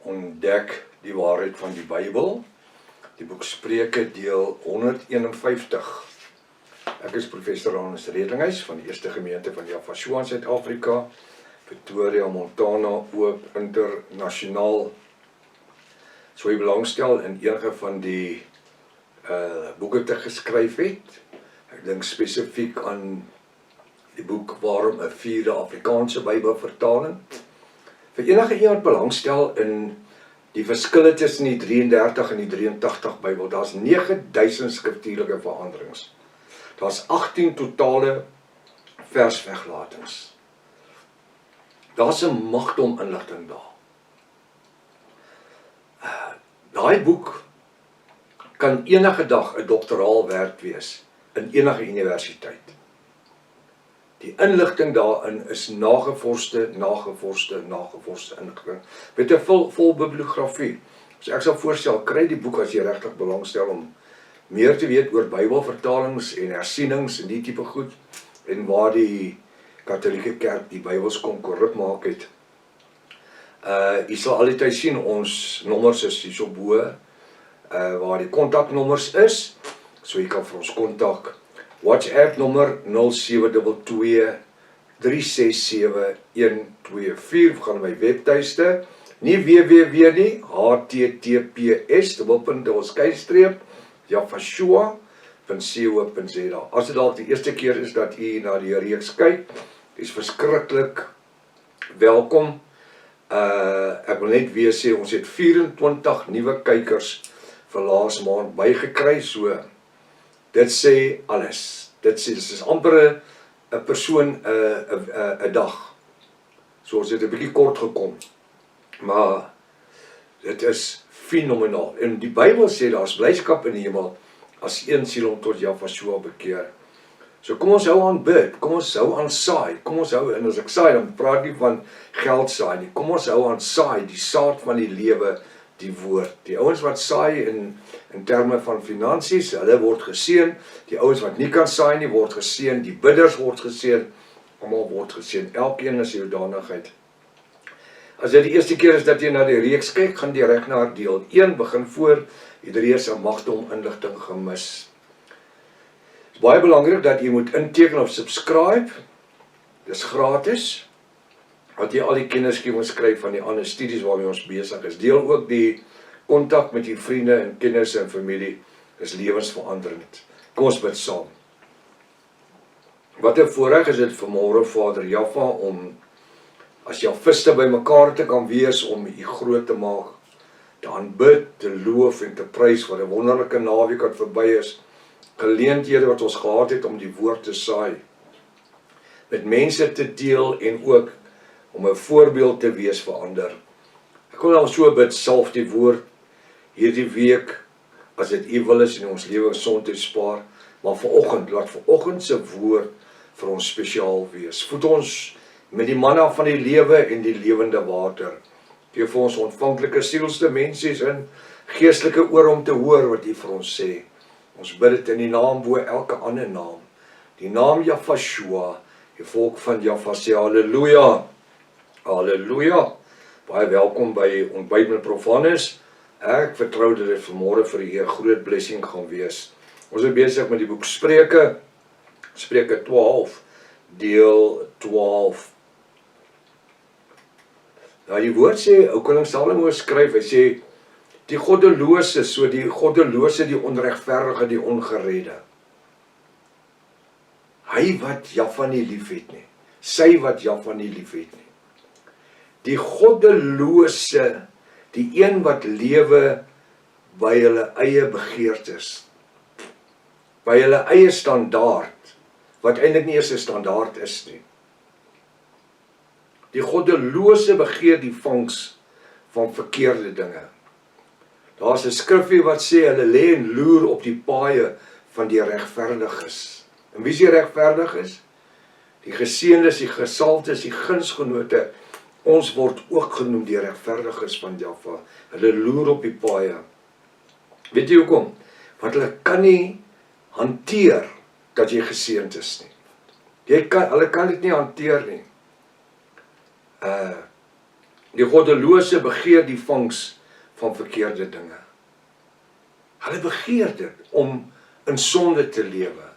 ontdek die waarheid van die Bybel. Die boek Spreuke deel 151. Ek is professor Hannes Redlinghuis van die Eerste Gemeente van Jaffa in Suid-Afrika, Pretoria, Montana, oop internasionaal. So jy belangstel in enige van die boeke te geskryf het. Ek dink spesifiek aan die boek Waarom 'n Vierde Afrikaanse Bybelvertaling. Vir enige iemand belangstel in die verskille tussen die 33 en die 83 Bybel, daar's 9000 skriftuurlike veranderings. Daar's 18 totale versweglatings. Daar's 'n magdom inligting daar. Daai boek kan enige dag 'n doktoraal werk wees in enige universiteit. Die inligting daarin is nagevorste inligting. Met 'n vol bibliografie. So ek sal voorstel, kry die boek as jy regtig belangstel om meer te weet oor Bybelvertalings en hersienings en die tipe goed, en waar die Katolieke Kerk die Bybels kon korrup maak het. Jy sal altyd sien, ons nommers is hier so bo, waar die kontaknommers is, so jy kan vir ons kontak. WhatsApp nommer 0722 367 124, gaan my webtuiste, nie www nie, https:// jaffa.co.za. As dit dalk die eerste keer is dat u na die reeks kyk, is verskriklik welkom. Ek wil net weer sê, ons het 24 nuwe kykers vir laas maand bygekry, so dit sê alles. Dit is amper 'n persoon 'n dag. So ons het 'n bietjie kort gekom. Maar dit is fenomenaal. En die Bybel sê daar's blydskap in die hemel as een siel hom tot Jaffa bekeer. So kom ons hou aan bid, kom ons hou aan saai, kom ons hou, en as ek saai, dan praat nie van geld saai nie, kom ons hou aan saai, die saad van die lewe, die woord. Die ouens wat saai in terme van finansies, hulle word geseën. Die ouens wat nie kan saai nie, word geseën. Die bidders word geseën. Almal word geseën. Elkeen is jou danigheid. As dit die eerste keer is dat jy na die reeks kyk, gaan jy reg na deel 1 begin voor. Iedereen is 'n magdom inligting gemis. Dit is baie belangrik dat jy moet inteken of subscribe. Dis gratis. Dat jy al die kennisgewings skryf van die ander studies waarmee ons besig is. Deel ook die kontak met die vriende en kennisse en familie. Dis lewensveranderend. Kom ons bid saam. Wat 'n voorreg is dit vanmôre, Vader Jaffa, om as Jaffiste bymekaar te kan wees, om U groot te maak, te aanbid, te loof en te prys, wat 'n wonderlike naweek wat verby is. Geleenthede wat ons gehad het om die woord te saai, met mense te deel en ook om 'n voorbeeld te wees vir ander. Ek wil nou so bid, salf die woord hierdie week, as dit U wil is, en ons lewe gesondheid spaar, maar vanoggend, laat vanoggend se woord vir ons spesiaal wees. Voed ons met die manna van die lewe en die lewende water. Gee vir ons ontvanklike sielste mensies en geestelike oor om te hoor wat U vir ons sê. Ons bid dit in die naam bo elke ander naam. Die naam Jaffa, die volk van Jaffa sê halleluja. Halleluja. Baie welkom by Ontbyt met Prof Hannes. Ek vertrou dat dit vanmôre vir u 'n groot blessing gaan wees. Ons is besig met die boek Spreuke, Spreuke 12, deel 12. Nou die woord sê, ou koning Salomo skryf, hy sê, die goddelose, so die goddelose, die onregverdige, die ongeredde. Hy wat Jaffa nie lief het nie, sy wat Jaffa nie lief het nie. Die goddelose, die een wat lewe by hulle eie begeertes, by hulle eie standaard, wat eintlik nie eers 'n standaard is nie. Die goddelose begeer die vangs van verkeerde dinge. Daar's 'n skrifgie wat sê, hulle lê en loer op die paaie van die regverdiges. En wie is die regverdiges? Die geseëndes, die gesaltes, die gunsgenote. Ons word ook genoem die regverdiges van Jaffa. Hulle loer op die paaie. Weet jy hoekom? Want hulle kan nie hanteer dat jy geseënd is nie. Hulle kan dit nie hanteer nie. Die goddelose begeer die vangs van verkeerde dinge. Hulle begeer dit om in sonde te lewe,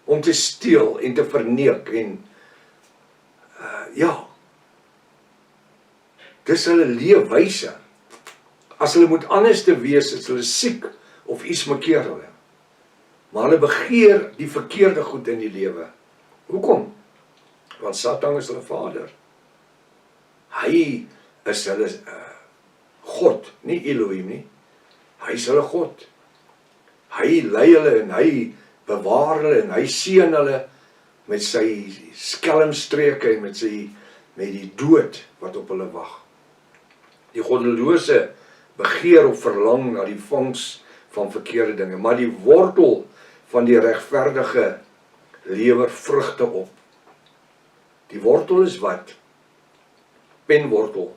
om te steel en te verneek en dis hulle leefwyse. As hulle moet anders te wees, is hulle siek of iets makeer hulle. Maar hulle begeer die verkeerde goed in die lewe. Hoekom? Want Satan is hulle vader. Hy is hulle God, nie Elohim nie. Hy is hulle God. Hy lei hulle en hy bewaar hulle en hy seën hulle met sy skelmstreke en met die dood wat op hulle wag. Die goddelose begeer of verlang na die vangs van verkeerde dinge, maar die wortel van die regverdige lewer vrugte op. Die wortel is wat? Penwortel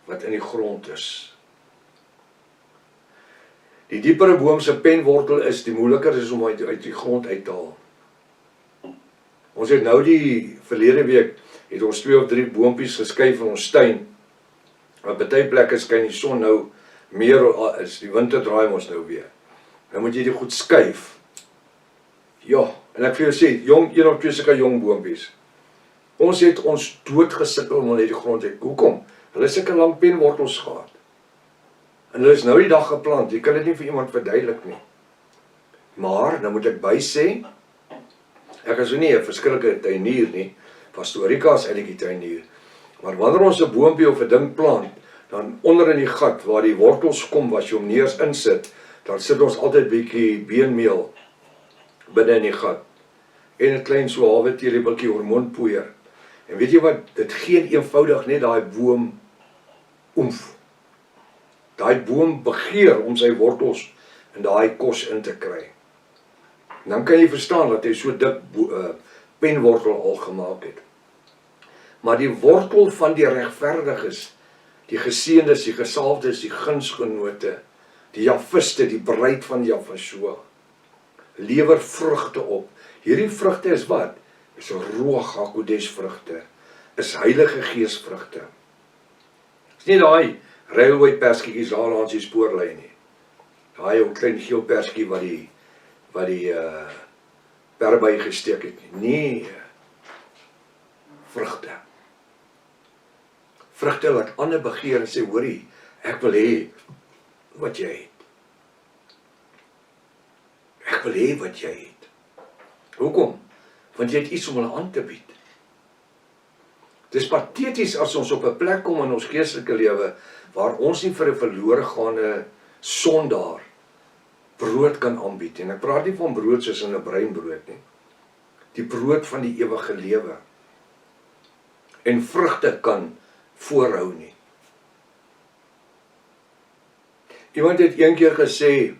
wat in die grond is. Die diepere boom se penwortel is, die moeiliker is om uit die grond uit te haal. Ons het nou die verlede week het ons 2 of 3 boontjies geskuif in ons tuin. Op baie plekke skyn die son nou meer as die winter draai ons nou weer. Dan moet jy die goed skuif. Ja, en ek vir jou sê, een of 2 sulke jong boontjies. Ons het ons dood gesukkel om uit die grond uit. Hoekom? Hulle het sulke lang penwortels gehad. En hulle is nou die dag geplant. Jy kan dit nie vir iemand verduidelik nie. Maar, nou moet ek by sê, ek is nie 'n verskillike tuinier nie. Pastorika is eintlik die tuinier. Maar wanneer ons 'n boompie of 'n ding plant, dan onder in die gat waar die wortels kom, as jy hom neers insit, dan sit ons altyd bietjie beenmeel binne in die gat. En 'n klein so halwe teelepeltjie hormoonpoeier. En weet jy wat, dit gee eenvoudig net daai boom oemf. Daai boom begeer om sy wortels in daai kos in te kry. En dan kan jy verstaan dat hy so dik penwortel al gemaak het. Maar die wortel van die regverdiges, die geseëndes, die gesalfdes, die gunsgenote, die Jafiste, die bruid van Jafashua, lewer vrugte op. Hierdie vrugte is wat? Is Ruach HaKodesh vrugte, is Heilige Gees vrugte. Is nie daai railway perskietjies daar langs die spoorlyn nie. Daai ou klein geel perskietjie wat die perby gesteek het nie. Nee, vrugte. Vrugte laat ander begeer en sê, hoorie, ek wil hê wat jy het. Ek wil hê wat jy het. Hoekom? Want jy het iets om hulle aan te bied. Dit is pateties as ons op 'n plek kom in ons geestelike lewe waar ons nie vir 'n verlore gaande sondaar brood kan aanbied. En ek praat nie van brood soos in 'n breinbrood nie. Die brood van die ewige lewe. En vrugte kan voorhou nie. Iemand het een keer gesê,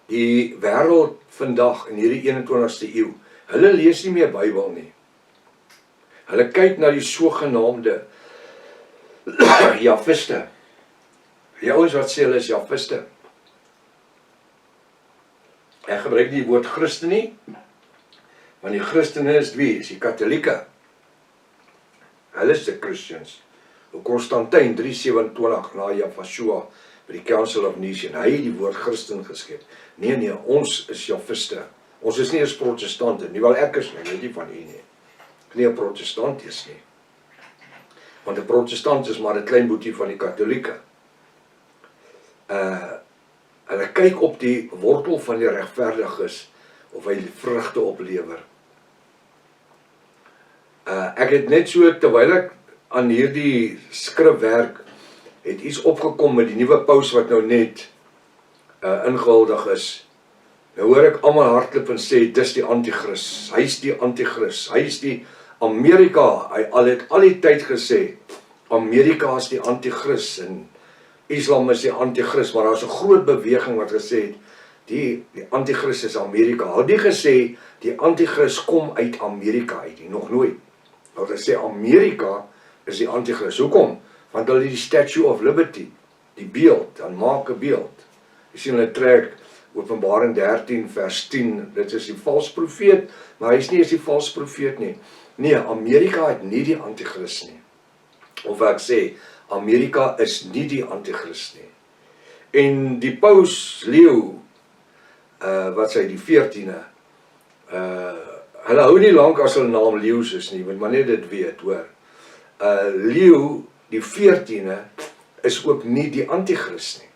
die wêreld vandag in hierdie 21ste eeu, hulle lees nie meer Bybel nie. Hulle kyk na die sogenaamde Jafiste. Die ouens wat sê hulle is Jafiste. Ek gebruik nie die woord Christen nie, want die Christene is wie? Is die Katolieke. Hulle is die Christians. Konstantyn 327 na Jafashua by die Council of Nations. Hy het die woord Christen geskep. Nee, ons is Jafiste. Ons is nie eens protestante nie, wel ek is nie, weet nie van u nie. Ek nie 'n protestant is nie. Want 'n protestant is maar 'n klein boetie van die Katolieke. Hulle kyk op die wortel van die regverdiges of hy die vrugte oplewer. Ek het net so, terwyl ek aan hierdie skrifwerk het iets opgekom met die nuwe paus wat nou net ingehuldig is. Nou hoor ek almal hardloop en sê, dis die antichrist, hy is die antichrist, hy is die Amerika, hy het al die tyd gesê, Amerika is die antichrist en Islam is die antichrist, maar daar is 'n groot beweging wat gesê het, die antichrist is Amerika. Hulle het nie gesê, die antichrist kom uit Amerika uit nie, nog nooit. Hulle het gesê, Amerika is die antichrist. Hoekom? Want hulle die Statue of Liberty, die beeld, dan maak 'n beeld. Jy sien hulle trek Openbaring 13 vers 10, dit is die vals profeet, maar hy is nie eens die vals profeet nie. Nee, Amerika het nie die antichrist nie. of ek sê, Amerika is nie die antichrist nie. En die paus Leo, wat sê die 14e, hulle hou nie lank as hulle naam Leeu's is nie, want maar net dit weet, hoor. Leo, die 14e, is ook nie die antichrist nie.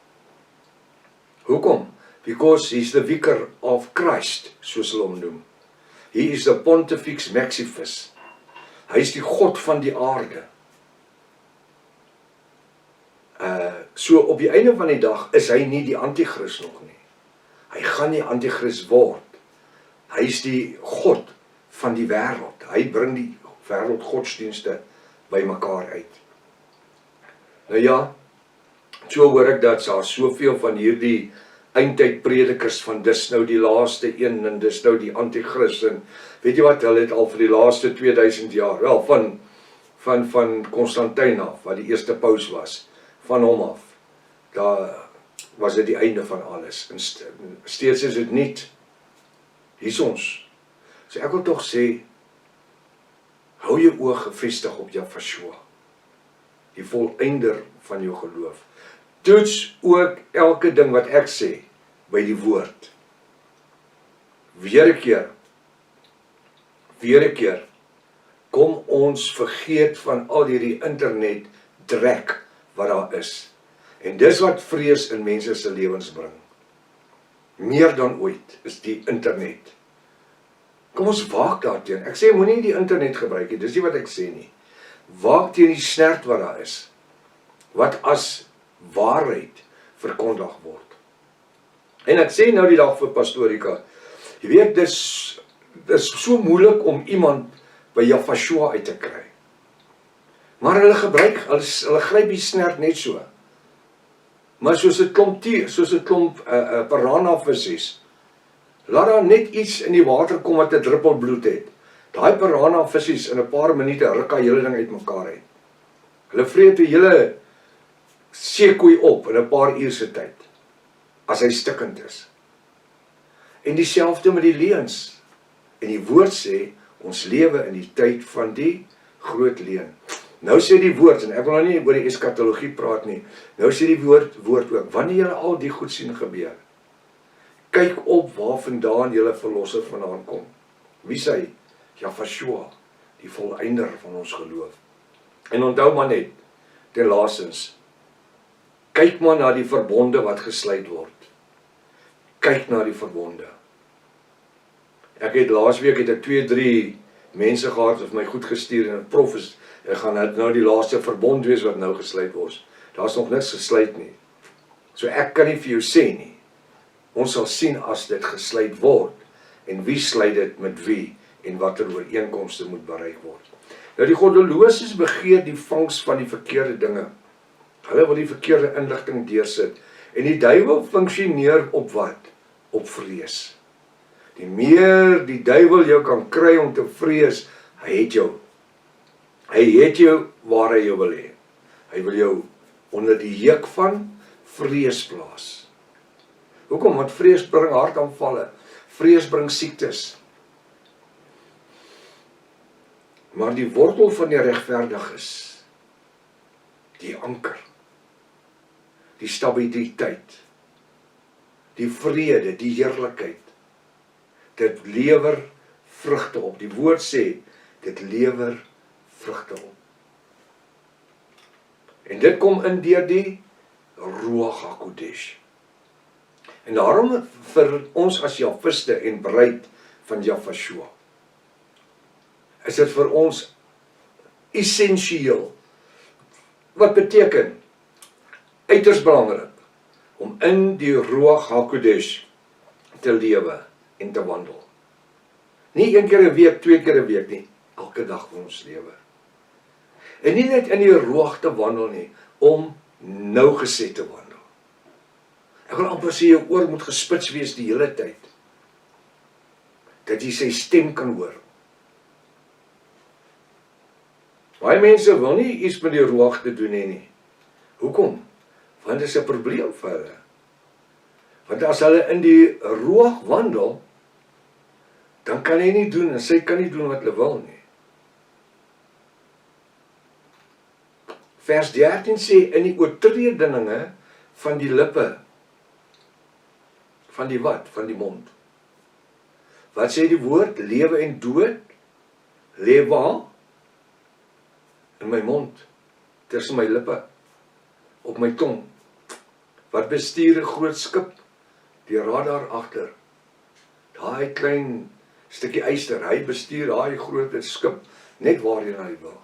Hoekom? Because he's the vicar of Christ, soos hulle hom noem. He is the Pontifex Maximus. Hy is die God van die aarde. So op die einde van die dag is hy nie die antichrist nog nie. Hy gaan nie antichrist word. Hy is die God van die wêreld. Hy bring die wêreld godsdienste by mekaar uit. Nou ja, so hoor ek dat daar soveel van hierdie eindtyd predikers van dis nou die laaste een en dis nou die antichrist en weet jy wat, hulle het al vir die laaste 2000 jaar, wel van Constantijn af, wat die eerste paus was, van hom af, daar was dit die einde van alles, en steeds is dit niet, hier is ons. So ek wil tog sê, hou jou oog gefestig op Yahshua, die volëinder van jou geloof. Toets ook elke ding wat ek sê, by die woord. Weer 'n keer, kom ons vergeet van al hierdie internet drek wat daar is. En dis wat vrees in mense se lewens bring. Meer dan ooit is die internet. Kom ons waak daarteen. Ek sê moenie die internet gebruik nie, dis nie wat ek sê nie. Waak teen die snert wat daar is. Wat as waarheid verkondig word. En ek sê nou die dag vir Pastorika, jy weet, dis so moeilik om iemand by Yahshua uit te kry. Maar hulle gryp die snert net so. Maar soos 'n klomp piranha-visse, laat daar net iets in die water kom wat 'n druppel bloed het. Daai piranha-visse in 'n paar minute ruk hy hele ding uitmekaar uit. Hulle vreet 'n hele seekoei op in 'n paar uur se tyd, as hy stikkend is. En dieselfde met die leuns. En die woord sê, ons lewe in die tyd van die groot leuen. Nou sê die woord, en ek wil nou nie oor die eskatologie praat nie, nou sê die woord ook, wanneer julle al die goed sien gebeur, kyk op waar vandaan julle verlosser vandaan kom. Wie sê? Yahshua, die volëinder van ons geloof. En onthou maar net, ten laastens, kyk maar na die verbonde wat gesluit word. Kyk na die verbonde. Ek het laasweek 2-3 mense gehad wat my goed gestuur en prof is, ek gaan nou die laaste verbond wees wat nou gesluit word. Daar is nog niks gesluit nie. So ek kan nie vir jou sê nie. Ons sal sien as dit gesluit word en wie sluit dit met wie en watter ooreenkomste moet bereik word. Nou die goddeloses begeer die vangs van die verkeerde dinge. Hulle wil die verkeerde inligting deursit. En die duiwel funksioneer op wat? Op vrees. Die meer die duiwel jou kan kry om te vrees, hy het jou. Hy het jou waar hy jou wil hê. Hy wil jou onder die juk van vrees plaas. Hoekom? Want vrees bring hartaanvalle. Vrees bring siektes. Maar die wortel van die regverdiges, die anker, die stabiliteit, die vrede, die heerlikheid, dit lewer vrugte op. Die woord sê, dit lewer vrugte op. En dit kom in deur die Ruach HaKodesh. En daarom vir ons as Jahwiste en bruid van Yahshua, is dit vir ons essensieel. Wat beteken? Uiters belangrik, om in die Ruach HaKodesh te lewe en te wandel. Nie 1 keer 'n week, 2 keer 'n week nie, elke dag van ons lewe. En nie net in die Ruach te wandel nie, om nougeset te wandel. Ek wil amper sê, jou oor moet gespits wees die hele tyd, dat jy sy stem kan hoor. Baie mense wil nie iets met die Ruach te doen hê nie. Hoekom? Want dit is 'n probleem vir hulle. Want as hulle in die Ruach wandel, dan kan hy nie doen, en sy kan nie doen wat hulle wil nie. Vers 13 sê, in die oortredinge van die lippe, van die wat? Van die mond. Wat sê die woord? Lewe en dood, lê waar? In my mond, tussen my lippe, op my tong. Wat bestuur 'n groot skip? Die radar agter. Daai klein stukkie yster, hy bestuur daai groot skip, net waarheen hy wil.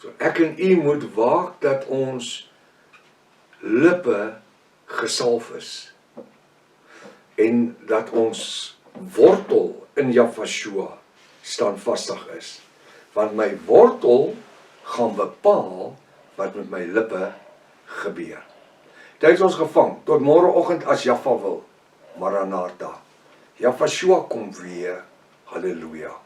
So ek en u moet waak dat ons lippe gesalf is. En dat ons wortel in Jahweh standvastig is. Want my wortel gaan bepaal wat met my lippe gebeur. Tyd is ons gevang, tot môreoggend as Jahweh wil. Maranatha. Jahweh kom weer. Halleluja.